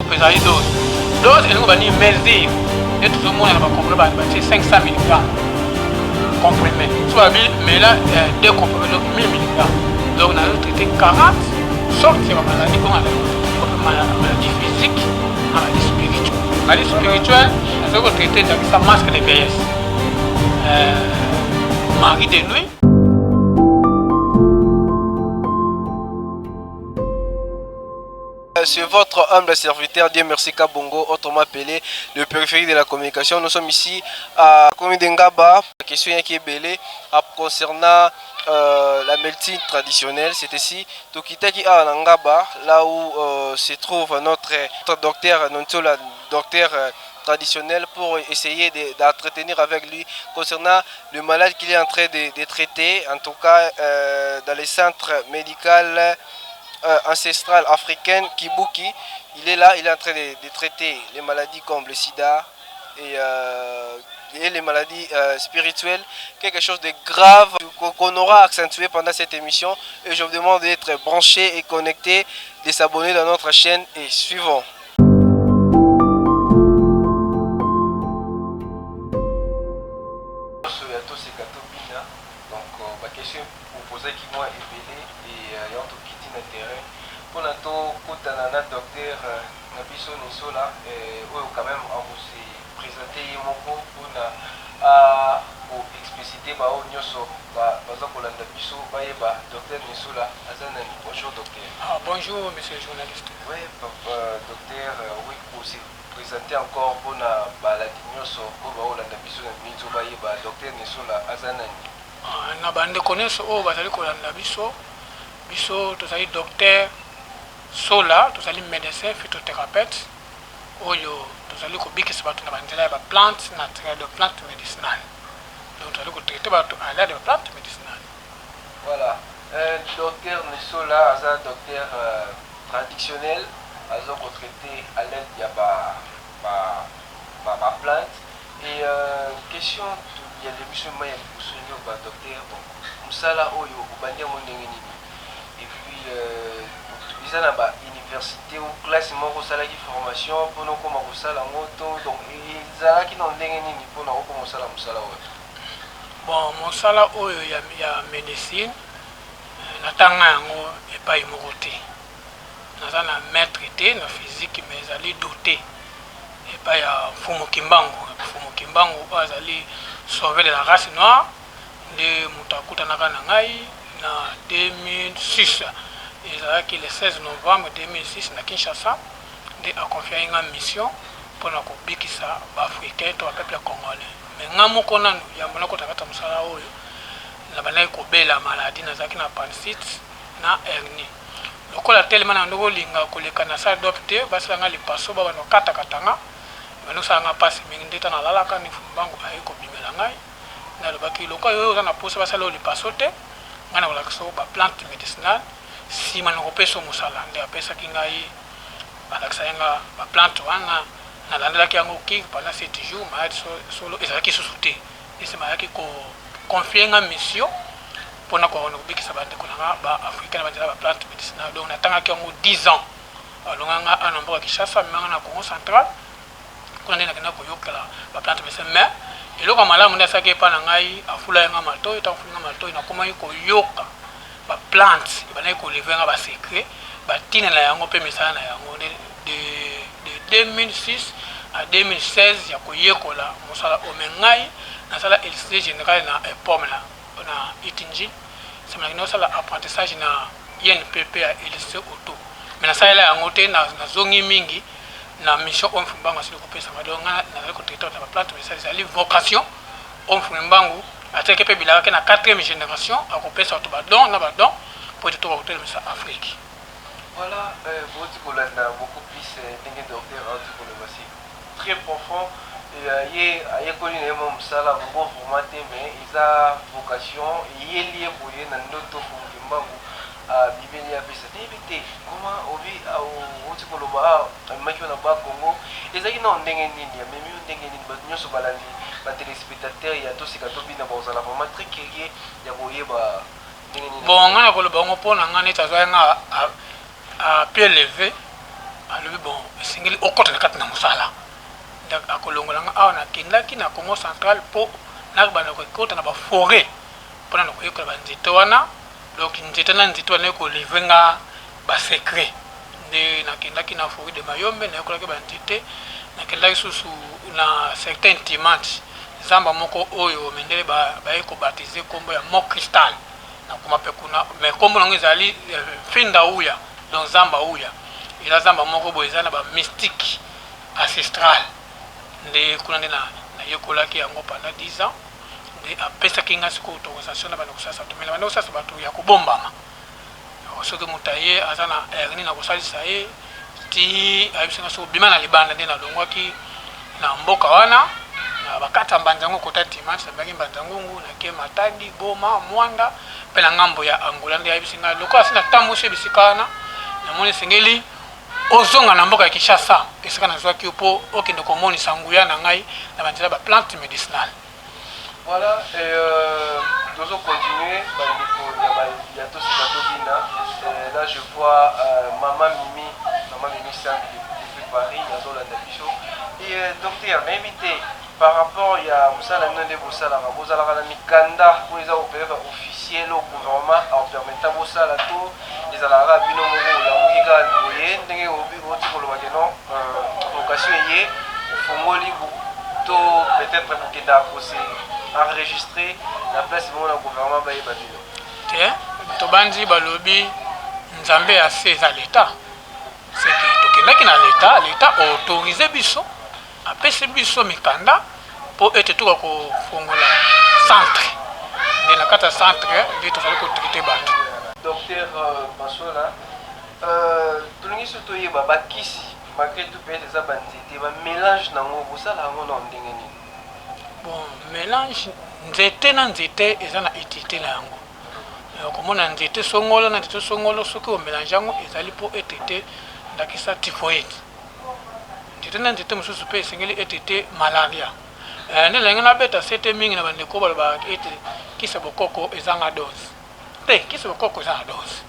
pesa les doses. Dose et nous va dire mesure. Et tout le monde va comprendre c'est 500 mg comprimé. Soit mais là deux comprimés donc 1000 mg. Donc on a traité 40 sortes de maladies comme la maladie physique, la maladie spirituelle. La maladie spirituelle, c'est qu'on traité avec sa masque de vieillesse. Marie de nuit. C'est votre humble serviteur, Dieu merci Kabongo, autrement appelé le périphérique de la communication. Nous sommes ici à Komidengaba. La question qui est belle concernant la médecine traditionnelle. C'est ici, Tokitaki à Nangaba, là où se trouve notre docteur, notre docteur traditionnel, pour essayer d'entretenir avec lui concernant le malade qu'il est en train de traiter, en tout cas dans les centres médicaux ancestrale africaine, Kibuki. Il est là, il est en train de traiter les maladies comme le sida et les maladies spirituelles, quelque chose de grave qu'on aura accentué pendant cette émission. Et je vous demande d'être branché et connecté, de s'abonner dans notre chaîne et suivant. Donc, ma question pour poser qui moi est belle et intérêt pour notre docteur Nabiso Nisola quand même à vous présenter pour expliciter docteur Nisola. Bonjour docteur. Bonjour monsieur le journaliste. Oui docteur, oui pour se présenter encore pour la docteur Nisola Azanani. Na bande connaissent au bazali kolanda biso. Biso tozali docteur Sola, tozali médecin phytothérapeute. Oyo tozali kobikisa bato na banzela ya ba plantes naturelles, de plantes médicinales. Donc tozali kotraiter bato à l'aide de plantes médicinales. Voilà. Docteur Nisola, un docteur traditionnel, azo traité à l'aide de ba plante. Et question il y a l'émission maya kusunyo ba docteur bon musala oyo ubandia mondengeni. Et puis ils ont à université ou classe moko sala qui formation pour nous comment sala ngoto donc ils ont qui n'ont rien ni pour nous comment sala musala oyo. Bon musala oyo ya médecine natanga yango epai moko te. Naza na maître te na physique mais ezali doté epai ya Fumu Kimbangu azali sauvé de la race noire de mutakutanaka na ngai na 2006. Et le 16 novembre 2006 na Kinshasa a confié une mission pour la kobikisa africain to peuple congolais. Mais ngamo kona ya mona ko takata musala oyo na bana ko bela maladie na zaki na appendicite na hernie. Lokola tellement na ndoko linga koleka na sa adopté basanga lipaso ba bano kata katanga bano sanga passe mingi ndeta na lalaka ni Fumbangu ayi ko bimela ngai na lobaki lokola yo na posa basalo lipaso te ngana wala ko ba plante médicinale. Si man kopeso musala nde apesa kingai balakisa yanga ba plante wana na landela yango ki pendant 7 jours ma solo ezalaki susute ese mayaki ko confier nga mission pona ko bikisa bande konanga ba africain ba ba plante médicinale. Donc natanga yango 10 ans alonganga anomboka Kinshasa manga na Congo central kona ndena kana ko yokela ba plante médicinale mais eloko malamu ndasaki pa na ngai afula yanga mato ta afula mato na koma ko yoka ba plante bana ko lever nga ba secret ba tina la yango pe misala na yango de 2006 à 2016 ya ko yekola musala omengai na sala LCD général na pomme na itinji c'est maintenant sala apprentissage na INPP à LC auto mais na sala yango te na zongi mingi na mission on Fumbangu asili ko pesa madonga na ko traiter na ba plante mais ça c'est vocation on Fumbangu attaqué pe bilaka na 4e génération à couper ça tout badon na badon pour être au hôtel ça Afrique. Voilà votre collègue beaucoup plus dingue docteur pour le voici très profond et il connu même ça là beaucoup formaté mais il a vocation il est lié pour y na ndoto Fumbangu à bibeli ya pesa débité comment obi au tikoloba maki na ba Congo ezaki na ndenge nini mais mi ndenge nini ba nyoso balandi ba téléspectateurs ya to sikato bina ba osala vraiment très curieux ya koyeba ndenge nini. Bon ngana ko lo bango pona ngana etazwa nga à pied levé à lever bon esengeli okota na kati na mosala donc akolongola nga awa nakendaki na Congo central mpo nakobanda kokota na baforêt mpona na koyekola banzete wana donc nzete na nzete wana ekolivre nga basecret nde nakendaki na forêt de Mayombe nayekolaki banzete nakendaki susu na certain timante zamba moko oyo mendele baye kobaptize kombo ya Mont Cristal nakoma mpe kuna mais kombo nango ezali finda uya donc zamba uya eza zamba moko boye eza na bamystique ancestral nde kuna nde nayekolaki yango pendant 10 ans nde apesaki nga sikoyo autorisation na banda kosala tomela banda kosala bato ya kobombama soki moto aye aza na hernie na kosalisa ye ti ayebisinga soki obima na libanda nde nalongwaki na mboka wana na bakata mbanzango kota timati nabaki mbanzangungu nake Matadi Boma Mwanda mpe na ngambo ya Angola nde ayebisinga lokola asi natambusi ebisika wana namoni esengeli ozonga na mboka ya Kinshasa esika nazwaki yo mpo okende komonisa nguya na ngai na banzela baplante médicinale. Voilà, et nous allons continuer. Là, je vois Maman Mimi Sang depuis Paris, et docteur, m'invité par rapport à Moussa Nande Boussala, Boussala Mikanda, pour les officiels au gouvernement, en permettant Boussala tout, les Alara Binomo, la Mouiga, Boyen, Dengue Obi, Roti, vocation est, Fongoli, peut-être pour qu'il ait enregistré la place du gouvernement Baye Babilo. Tiens, Tobanzi Balobi, Nzambe a ses à l'État. C'est que l'État a autorisé Bisso, a payé Bisso Mikanda pour être tout au centre. Dans le cadre centre, il est traité Bato. Docteur Bassola, tout le monde surtout y a Bakisi, malgré tout pays des abandonnés, mélange dans le ça là on en dingue. Bon, mélange nzete na nzete eza na étité na yango. Komona nzete songolo na nzete songolo soki o mélange yango ezali po étité ndakisa typhoïde. Nzete na nzete mosusu pe esengeli étité malaria. Ndelenga na beta sete mingi na bandeko baloba ete kisa bokoko ezanga dose. Te kisa bokoko ezanga dose.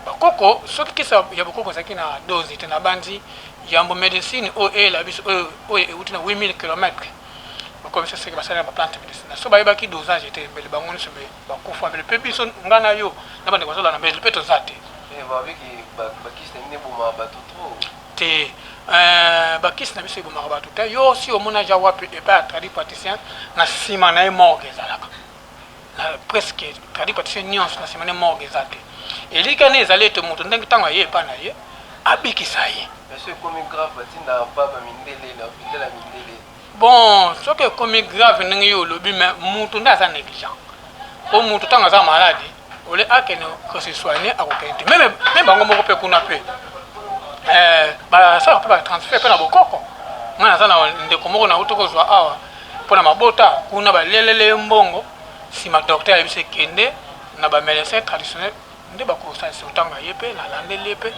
Bakoko soki kisa ya bokoko ezaki na dose te na bandi yambo médecine o la biso o euti na 8000 km. Comme ça c'est que ça va plante médicinale so ba ki dosage était mais bango se me ba ko fa mais pe biso ngana yo na bande ko so na mais pe to zate et va avec ba ki se ni boma ba trop te ba ki se na biso boma ba tout yo si o mona ja wapi et pas tradi praticien na sima na morgue zalaka na presque tradi praticien nyonso na sima na morgue zate et likane ezali te moto ndenge tango ye pa na ye abikisa ye mais c'est comme grave batinda baba mindele na mindela mindele. Bon, ce qui est comme grave, c'est que les gens sont négligents. Pour les gens qui sont malades, on les a que soigner à aucun temps. Même si on a pu ça peut transférer pour beaucoup. On a des commandes à auto pour la bota, on a les mbongo. Si ma docteur a dit que na ba médecin traditionnel, on ba ko ça c'est autant à yépé, na lande lépé.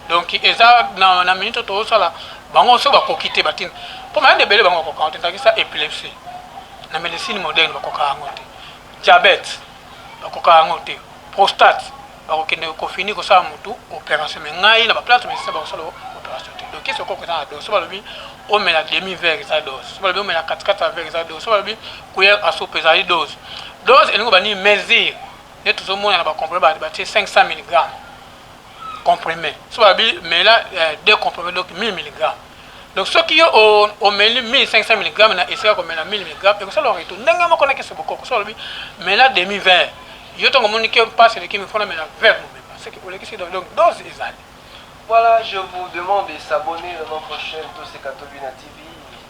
Donc, ça dans la minute tout ça là, bango so ba ko quitter batine. Pour moi de belé bango ko quand ça épilepsie. Na médecine moderne ba ko ka ngote. Diabète ba ko ka ngote. Prostate ba ko kende ko fini ko sa mutu opération mais ngai na ba plate mais ça ba ko solo opération. Donc qu'est-ce ko ça dose so ba lobi o me la demi verre ça dose. So ba lobi o me la 4 verre ça dose. So ba lobi couillère à soupe ça dose. Dose et ngo ba ni mesure. Ne tout le monde na ba comprendre ba 500 mg. Comprimé. Soit mais là, deux comprimés, donc 1000 mg. Donc, ceux qui ont 1500 mg, et c'est comme 1000 mg, et ça leur retourne. N'est-ce pas qu'on a que c'est beaucoup. Mais là, demi-verre. Il y a un moment qui passe et qui me font la verre. C'est que donc, dose est allée. Voilà, je vous demande de s'abonner à notre chaîne, tous ces Katobina TV.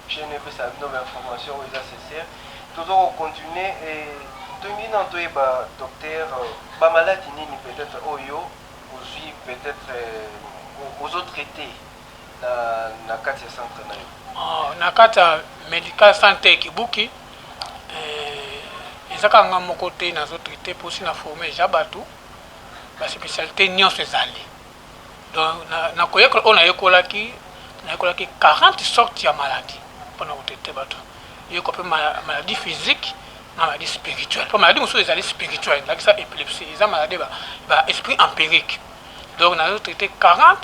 Chaîne peut sa nouvelle information aux nécessaires. Toujours on continue et tout le monde docteur, pas malade, peut-être Oyo. Aussi peut-être aux autres traités na kati ya centre na yo. Na kati ya medical santé kibuki ezaka nga moko te na zo traité pour si na former ja bato ba spécialité nyonso ezali. Donc na koyekola on ayekolaki 40 sortes ya maladie pour na traiter bato. Yeko pe maladie physique na maladie spirituelle. Pour maladie mosusu ezali spirituelle, like ça épilepsie, eza maladie ba esprit empirique. Donc, nous avons traité 40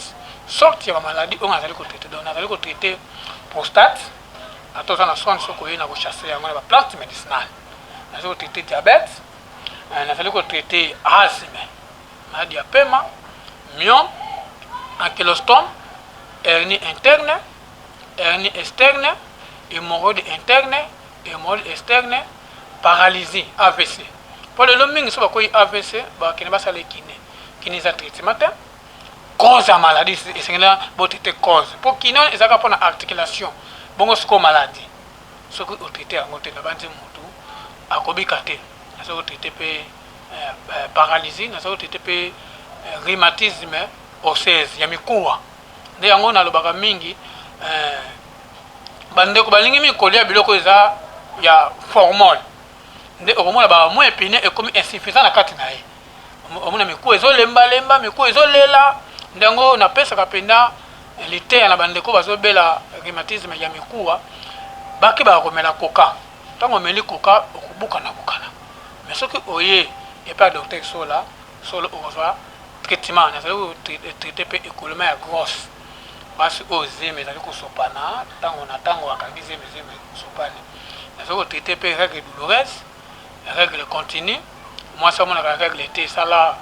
sorte ya maladie on azali ko traiter donc azali ko traiter prostate atoza na soin soko yena ko chasser yango na ba plante médicinale azali ko traiter diabète azali ko traiter asthme maladie ya pema myome ankylostome hernie interne hernie externe hémorroïde interne hémorroïde externe paralysie AVC pour le mingi so bakoyi AVC bakende basala kiné eza traitement te cause ya maladie esengela botraite cause po kiné ezalaka mpona articulation bongo sikoyo maladie soki otraite yango te na bandi motu akobika te nasoki otraite mpe paralysie nasoki otraite mpe rhumatisme osseuse ya mikuwa nde yango nalobaka mingi bandeko balingi mingi kolia biloko eza ya formol nde okomona bamwa epine ekomi insuffisant na kati na ye omona mikuwa ezolembalemba mikuwa ezolela nde yango napesaka mpenza liteya na bandeko bazobela rhumatisme ya mikuwa baki bakomela koka ntango omeli koka okobukana mais soki oye epai ya docteur solo okozwa traitement nazali kotraite mpe écoulement ya grosse basi oyo zeme ezali kosopana ntango na ntango akangi zeme kosopane nazali kotraite mpe règle douloureuse règle continue mwasi amonaka règle te esala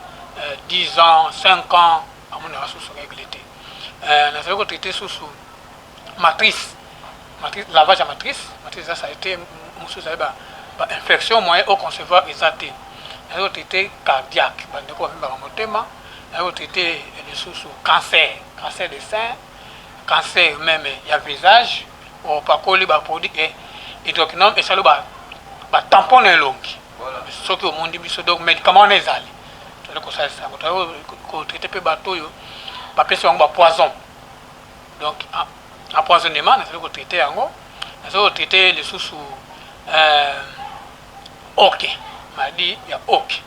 10 ans 5 ans amonaka susu règle te nazali kotraite susu matrice lavage ya matrice eza sa ete mosusu ezali bainfection moyen au concevoir eza te nazali kotraite cardiaque bandeko bamimbaka motema nazali kotraite lisusu cancer de sein cancer même ya visage opakoli baproduit hydroquinone esali batampon na elongi soki omondi biso donc médicament wana ezali tozali kosalisa yango tozali kotraite mpe bato oyo bapesi bango bapoison donc empoisonnement nazali kotraite yango nazali kotraite lisusu oke maladie ya oke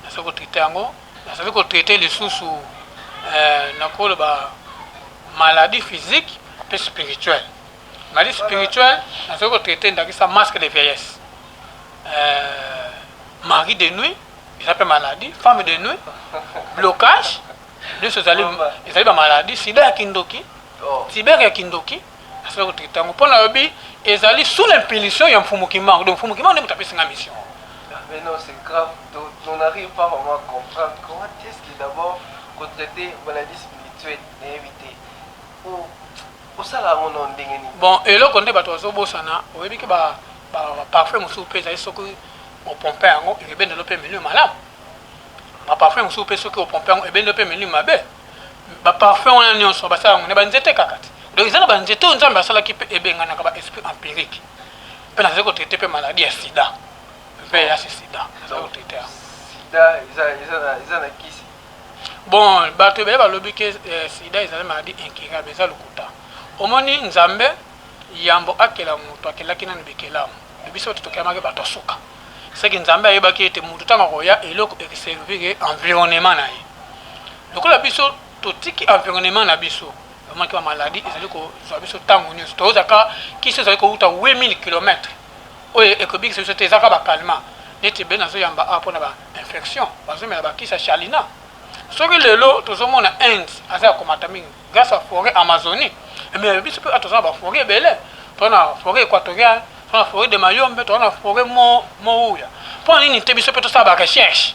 nazali kotraite yango nazali kotraite lisusu nakoloba maladie physique mpe spirituelle maladie spirituelle nazali kotraite ndakisa masque de vieillesse mari de nuit eza mpe maladie femme de nuit blocage nyonso ezali bamaladie sida ya kindoki tibere ya kindoki nazali kotraite yango mpo na yobi ezali sous l'impulsion ya mfumukimango donc mfumukimango nde moto apesinga mission. Mais non, c'est grave. Donc, on n'arrive pas vraiment à comprendre comment est-ce qu'il d'abord qu'on traiter maladie spirituelle et éviter. Ou ça là on en dégaine. Bon, et là quand on est bateau au bosana, on veut dire que parfait mon soupe ça est au pompe yango et ben de l'opé menu malade. Ba parfait mon soupe ce que au pompe yango et ben de l'opé menu mabe. Ba parfait on a nyonso ba ça on est banzete kakati. Donc ils ont banzete on zamba sala ki e benga na ka esprit empirique. Pe na zeko traiter pe maladie ya sida. Pe ya sida. Donc traiter. Sida ils ont kisi. Bon, bato bele balobi ke sida ezali maladie incurable eza lokuta. Omoni nzambe yambo akela mutu akelaki nanu bikelamu. Biso tutokemaka bato suka. Seki nzambe ayebaki ete mutu tanga koya eloko eservire environnement na ye. Lokola biso totiki environnement na biso. Omaki ba maladie ezali ko zwa biso tango nyonso. Tozaka kisi ezali ko uta 8000 km. Oye ekobiki biso te ezaka ba calmant. Neti be nazo yamba apona ba infection. Bazomela ba kisa chalina. Soki lelo tozomona Inde aza komata mingi grâce à forêt Amazonie mais biso pe atozana ba forêt belé tona forêt équatoriale tona forêt de Mayombe tona forêt Mouya pour nini te biso pe to sa ba recherche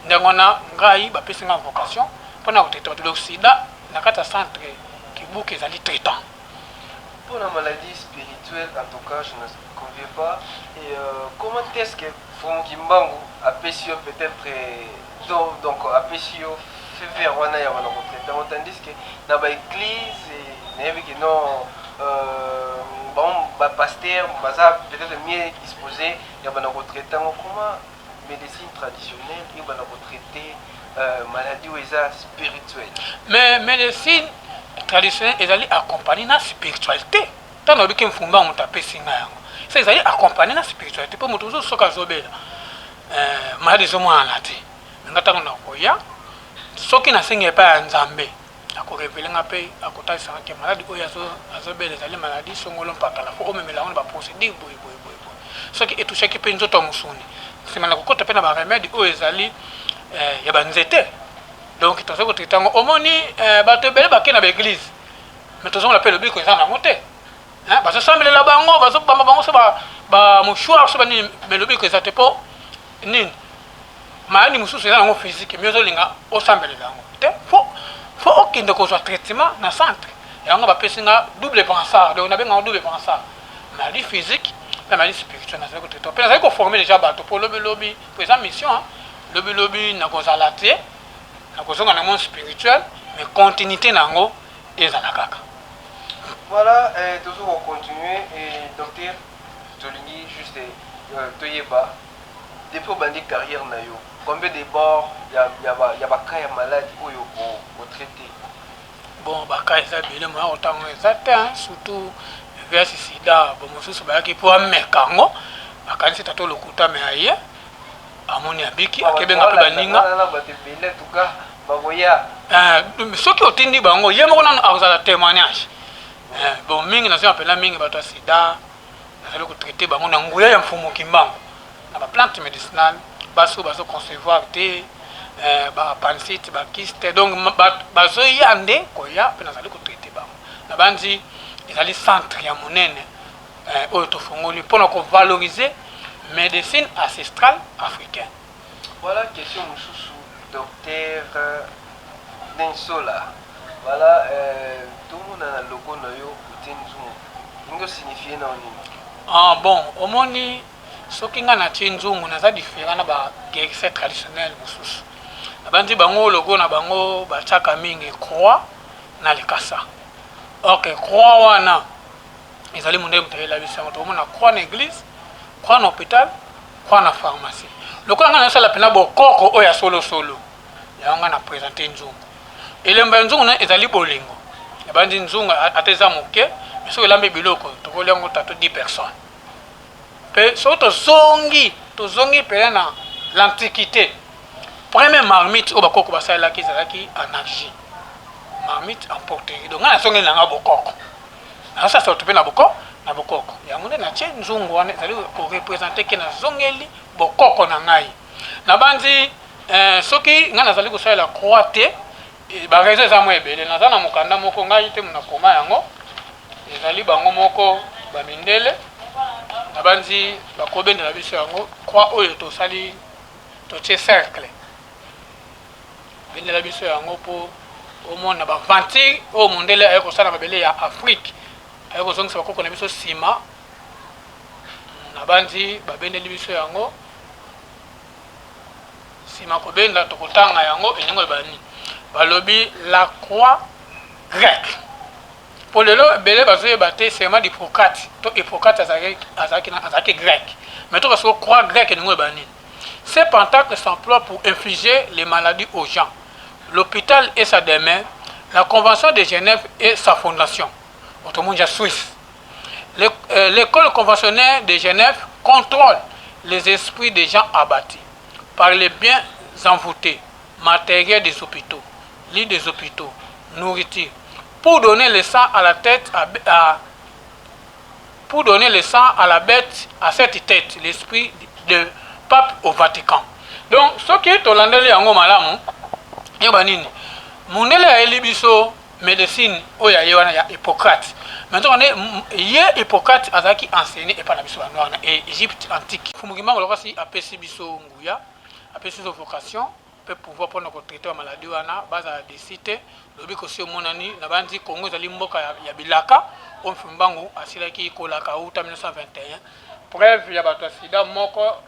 ndengona ngai ba pesinga vocation pona kotraiter bato sida na kata centre kibuke ezali traitant pour la maladie spirituelle en tout cas je ne conviens pas et comment est-ce que Kimbangu a péché peut-être donc apesio faire wana ya wana kotraite tandis que na ba église nebi que non bon ba pasteur baza peut-être mieux disposé ya bana kotraite comment médecine traditionnelle et bana kotraite maladie ou eza spirituelle mais médecine traditionnelle ezali accompagner na spiritualité tant obi ke mfumba on tapesi nga yango ça ezali accompagner na spiritualité pour moto soka zobela maladie zo mwana te ngatanga na koya soki na sengi epa ya nzambe akorevele nga pe akotalisa ke maladie oyo azobela ezali maladie songolo mpakala fo omemela yango na baprocédure boye soki etushaki mpe nzoto ya mosuni nsima na kokota mpe na baremede oyo ezali ya banzete Donc tozo ko traiter ngo omoni bato bele bakena ba église. Mais tozo on l'appelle le bico ça na monter. Hein parce que ça me la bango bazo bamba bango so ba mouchoir so bani mais le bico ça te po nini. Mani mususu eza nango physique mais ozolinga osambela yango. Te faut okende ko so traitement na centre. Yango ba pesinga double pensard. Donc on a bien double pensard. Maladie physique, la maladie spirituelle na ko traiter. Pe na ko former déjà bato pour lobby pour esa mission hein. Lobby na ko zalaté. Na ko zonga na monde spirituel mais continuité nango ezala kaka. Voilà, toujours on continue et docteur Tolingi juste toyeba depuis au bandit carrière na yo. Combien de bords il y a pas cas maladie oyo au traiter. Bon ba cas ça bile moi autant exact surtout vers sida bon mususu ba ki pour mekango akanisi tato lokuta me aye amoni abiki akebenga pe baninga na ba te bile en tout cas ba voya soki otindi bango ye moko nanu akozala témoignage bon mingi na apela mingi bato sida na ko traiter bango na nguya ya mfumo kimbango na ba plante médicinale baso concevoir te ba appendicite ba kyste donc bazo yande ko ya pe na ko traiter bango na banzi ezali centre ya monene oyo tofongoli mpona ko valoriser médecine ancestrale africaine. Voilà question mususu docteur Densola. Voilà tout le monde a le logo na yo utenzumu. Ngo signifie na nini? Bon omoni soki nga na tenzungu naza différent na ba guérisseur traditionnel mususu. Abanzi bango logo na bango bachaka mingi croix na lekasa. Ok, croix wana ezali munde mutela bisango to mona croix na église, croix na hôpital, croix na pharmacie. Lokola nga na sala pena bokoko oya solo. Ya nga na présenter nzungu. Elemba nzungu na ezali bolingo. Abanzi nzungu ateza moke, so elambe biloko to kolango tato 10 personnes. Pe so to zongi pe na l'antiquité. Premier marmite au bakoko basala ki zalaki en argile. Marmite en porterie. Donc na songi na bokoko. Na ça sorte pe na bokoko. Ya munde na tie nzungu wana ezali ko représenter ke na zongeli bokoko na ngai. Na banzi soki nga nazali ko sala croix te ba raison za mo ebele na zana mokanda moko ngai te muna koma yango. Ezali bango moko ba mindele. Na banzi ba kobende na biso yango croix oyo to sali to tie cercle. Bende la biso yango po au monde na ba vanti au mondele ayeko sala mabele ya Afrique ayeko zongisa bakoko na biso sima na banzi ba bende biso yango sima ko benda to kotanga yango eningo bani balobi la croix grecque pour le lo bele bazo baté sema d'Hippocrate to Hippocrate azaki grec mais to kaso croix grecque eningo bani. Ces pentacles s'emploient pour infliger les maladies aux gens. L'hôpital et sa demeure, la Convention de Genève et sa fondation, autrement dit Suisse. L'école conventionnelle de Genève contrôle les esprits des gens abattus par les biens envoûtés, matériel des hôpitaux, lits des hôpitaux, nourriture, pour donner le sang à la tête pour donner le sang à la bête à cette tête, l'esprit de pape au Vatican. Donc ce qui est hollandais yango malamu yobanini mundele ya elibiso médecine oya yewana ya Hippocrate. Maintenant on est Hippocrate azaki enseigné et pas la biso noir na Égypte antique. Fumugimba lokasi apesi biso nguya, apesi biso vocation peut pouvoir prendre ko traiter la maladie wana baza décider lobi ko sio monani na banzi Congo zali mboka ya bilaka on fumbango asilaki kolaka uta 1921. Preuve ya bato sida moko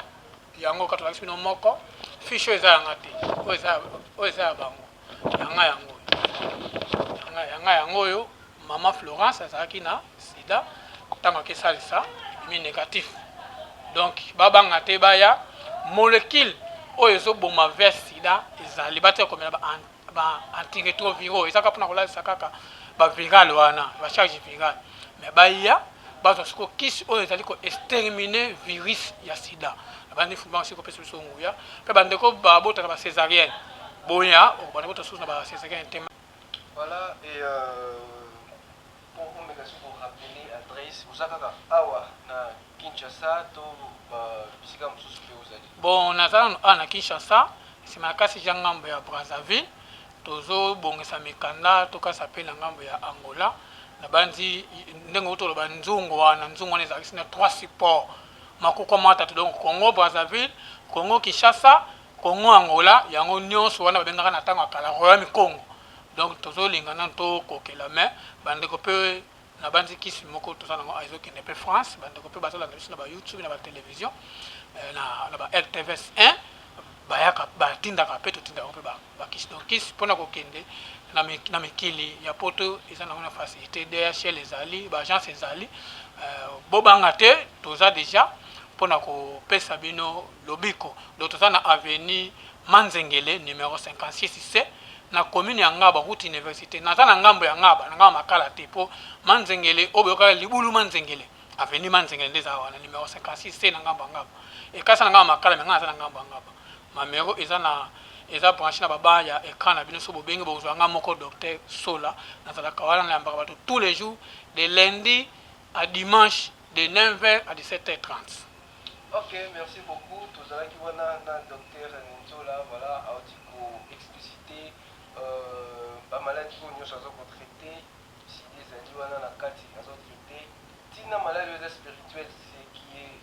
yango katolakisi bino moko fiche eza yanga te oyo eza ya bango yanga yango oyo mama Florence azalaki na sida ntango akesalisa ebimi négatif donc babanga te baya molécule oyo ezoboma vers sida ezali batia komela ba antirétroviraux ezaka mpona kolalisa kaka baviral wana bacharge viral mais baya bazwa siko kisi oyo ezali ko exterminer virus ya sida bandi fumba siko pesa biso nguya pe bandeko babota na ba césarienne boya obana bota sous na ba césarienne tema. Voilà et pour rappeler adresse vous avez awa na Kinshasa to bisika mususu pe uzali. Bon nazana na Kinshasa c'est makasi jangambo ya Brazzaville tozo bongisa mikanda toka sapela ngambo ya Angola na bandi ndengo to ba nzungu wana ezalaki na 3 supports makoko matatu donc Congo Brazzaville, Congo Kinshasa, Congo Angola yango nyonso wana babengaka na tango akala Royaume Congo. Donc tozo lingana to kokela mais bande ko pe na bandi kisi moko toza nango azoki ne pe France bande ko pe bazala na ba YouTube na ba télévision na ba RTVS 1 bayaka batindaka pe totindaka pe ba kisi donc kisi pona kokende na mikili ya poto eza na facilité DHL ezali ba agence ezali bobanga te toza déjà pona ko pesa bino lobiko donc toza na avenue Manzengele numéro 56C na commune ya Ngaba route université naza na ngambo ya Ngaba na ngamba makala te po Manzengele oboyoka libulu Manzengele avenue Manzengele ndeza wana numéro 56C na ngamba Ngaba e kasa na ngamba makala menga naza na ngamba Ngaba mamero eza branché na baba ya écran na bino so bobenge bozwa nga moko docteur Sola nazala kawana na mbaka bato tous les jours de lundi à dimanche de 9h à 17h30. Ok, merci beaucoup. Tout ça qui wana na docteur Sola voilà a explicité ba maladie ko nyoso zo traiter si des ali wana na kati azo traiter tina maladie spirituelle c'est qui est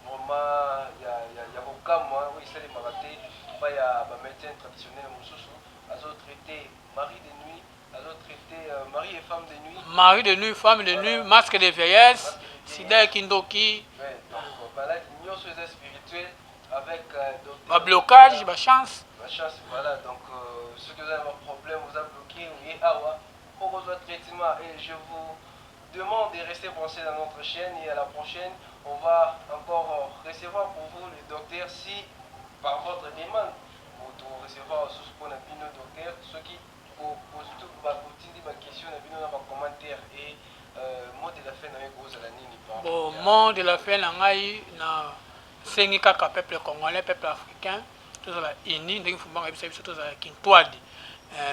vraiment ya bokamwa oui c'est les maladies pas ya ba médecin traditionnel mususu azo traiter mari de nuit azo traiter mari et femme de nuit, mari de nuit, femme de nuit, masque de vieillesse, sida kindoki donc maladie nyoso spirituelle avec ba blocage ba chance voilà donc ceux qui ont un problème vous a bloqué et awa pour votre traitement et je vous demande de rester branché dans notre chaîne et à la prochaine on va encore recevoir pour vous le docteur si par votre demande pour recevoir ce qu'on a vu nos docteurs ceux qui posent tout bah des questions on a vu nos commentaires et mot de la fin na gros à la nini bon mot de la fin na ngai na sengi kaka peuple congolais peuple africain tous la ini ndenge fumbanga biso biso tous la kintwadi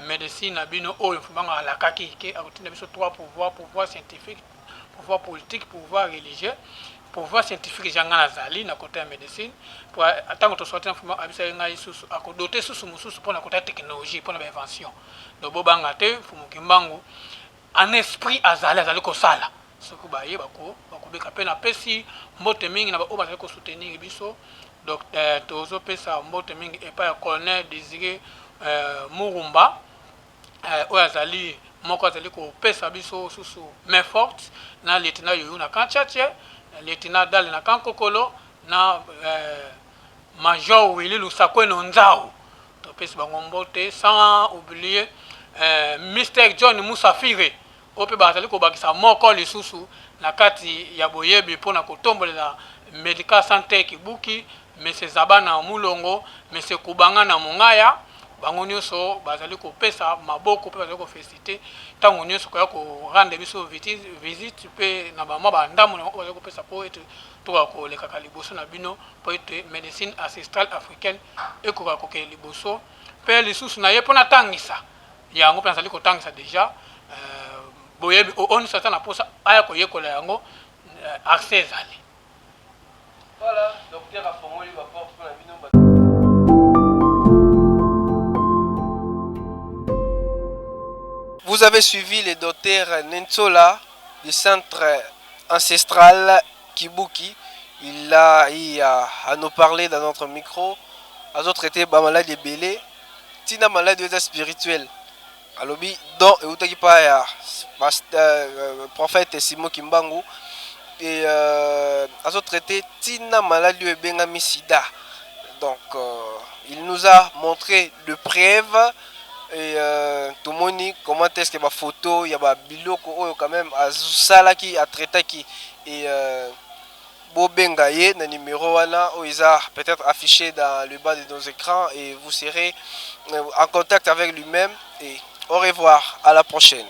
médecine na bino oyo fumbanga alakaki ke akutinda biso trois pouvoirs pouvoir scientifique pouvoir politique pouvoir religieux pouvoir scientifique janga nazali na côté ya médecine pour attendre to sortir fumbanga biso ngai susu akodoter susu mususu pour na côté technologie pour na invention donc bobanga te fumukimbangu en esprit azali ko sala soko baye bakobeka pe na pesi mbote mingi na ba bazali ko soutenir biso donc tozo pesa mbote mingi epa ya colonel Désiré Murumba oyo azali moko azali ko pesa biso susu main forte na lieutenant Yoyo na Kanchache lieutenant Dale na Kankokolo na major Willy Lusakweno Nzao to pesa bango mbote sans oublier Mr John Musafire ope bazali ko bakisa moko lisusu na kati ya boyebi pona kotombolela medical santé kibuki monsieur Zabana Mulongo monsieur Kubanga na Mungaya bango nyonso bazali ko pesa maboko pe bazali ko féliciter tango nyonso ko rendre biso visite pe na ba mwa ndamu na bazali ko pesa po ete to ko leka kaliboso na bino po ete médecine ancestrale africaine ekoka ko ke liboso pe lisusu na ye pona tangisa yango pe bazali ko tangisa déjà boyebi on sata na posa aya ko yekola yango accès ali voilà docteur afongoli ba porte pour la bino. Vous avez suivi le docteur Nentsola du centre ancestral Kibuki. Il a eu à nous parler dans notre micro. À nous traiter de maladie belé, tina maladie spirituelle. Alobi donc eutaki pa ya prophète Simon Kimbangu et azo traité tina maladie ebengami sida. Donc il nous a montré de preuves et tout le monde comment est-ce que ma photo il y a ba biloko oyo quand même azusala qui a traité qui et bobenga ye na numéro wana oiza peut-être affiché dans le bas de nos écrans et vous serez en contact avec lui-même et au revoir, à la prochaine.